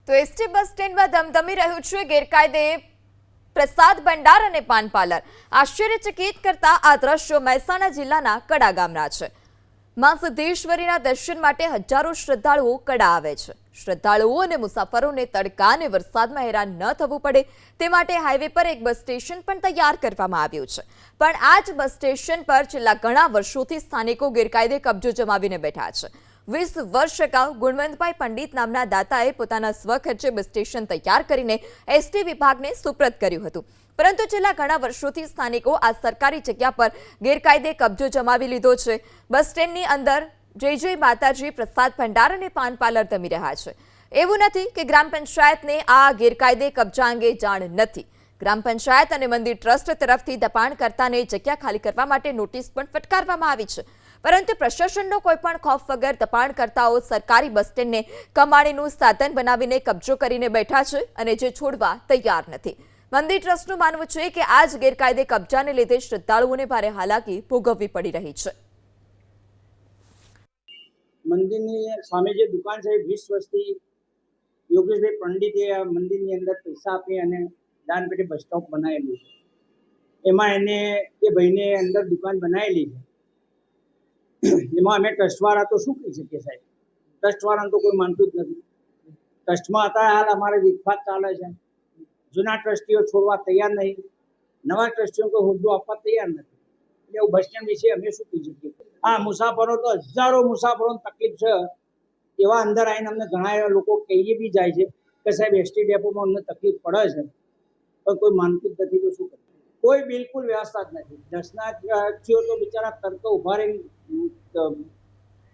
તો ST bus સ્ટેન્ડમાં ધમધમી રહ્યું છે ગેરકાયદે પ્રસાદ ભંડાર અને પાન પાર્લર। આશ્ચર્યચકિત કરતા આ દ્રશ્યો મહેસાણા જિલ્લાના કડા ગામના છે। માં સિદ્ધેશ્વરીના દર્શન માટે હજારો શ્રદ્ધાળુઓ કડા આવે છે। શ્રદ્ધાળુઓ અને મુસાફરોને તડકા અને વરસાદમાં હેરાન ન થવું પડે તે માટે હાઈવે પર એક બસ સ્ટેશન પણ તૈયાર કરવામાં આવ્યું છે। પણ આ જ બસ સ્ટેશન પર છેલ્લા ઘણા વર્ષોથી સ્થાનિકો ગેરકાયદે કબજો જમાવીને બેઠા છે। 20 વર્ષ અગાઉ ગુણવંતભાઈ પંડિત નામના દાતાએ પોતાના સ્વખર્ચે બસ સ્ટેશન તૈયાર કરીને એસટી વિભાગને સુપ્રત કર્યું હતું, પરંતુ છેલ્લા ઘણા વર્ષોથી સ્થાનિકો આ સરકારી જગ્યા પર ગેરકાયદે કબજો જમાવી લીધો છે। બસ સ્ટેન્ડની અંદર જય જય માતાજી પ્રસાદ ભંડાર અને પાન પાર્લર ધમી રહ્યા છે। એવું નથી કે ગ્રામ પંચાયતને આ ગેરકાયદે કબજા અંગે જાણ નથી। ગ્રામ પંચાયત અને મંદિર ટ્રસ્ટ તરફથી દબાણકર્તાને જગ્યા ખાલી કરવા માટે નોટિસ પણ ફટકારવામાં આવી છે, પરંતુ પ્રશાસનનો કોઈ પણ ખોફ વગર દબાણકર્તાઓ સરકારી બસ સ્ટેન્ડને કમાણીનું સાધન બનાવીને કબજો કરીને બેઠા છે અને જે છોડવા તૈયાર નથી। મંદિર ટ્રસ્ટનું માનવું છે કે આ જ ગેરકાયદે કબજાને લીધે શ્રદ્ધાળુઓને ભારે હાલાકી ભોગવવી પડી રહી છે। મંદિરની સામે જે દુકાન છે 20 વર્ષથી યોગેશભાઈ પંડિતે આ મંદિરની અંદર પૈસા આપી અને દાન પેટે બસ સ્ટોપ બનાવેલું છે। એમાં એને એ ભાઈને અંદર દુકાન બનાવેલી છે। એમાં અમે ટ્રસ્ટવાળા તો શું કહી શકીએ સાહેબ? ટ્રસ્ટવાળાને તો કોઈ માનતું જ નથી। ટ્રસ્ટમાં હતા હાલ અમારે વિખવાદ ચાલે છે। જૂના ટ્રસ્ટીઓ છોડવા તૈયાર નહીં, નવા ટ્રસ્ટીઓ કોઈ હોદ્દો આપવા તૈયાર નથી। એટલે એવું બસ સ્ટેન્ડ વિશે અમે શું કહી શકીએ? હા, મુસાફરો તો હજારો મુસાફરોને તકલીફ છે। એવા અંદર આવીને અમને ઘણા એવા લોકો કહીએ બી જાય છે કે સાહેબ એસટી ડેપોમાં અમને તકલીફ પડે છે, પણ કોઈ માનતું જ નથી તો શું કરે? કોઈ બિલકુલ વ્યવસ્થા જ નથી। દર્શનાર્થીઓ તો બિચારા તડકો ઉભા રહીને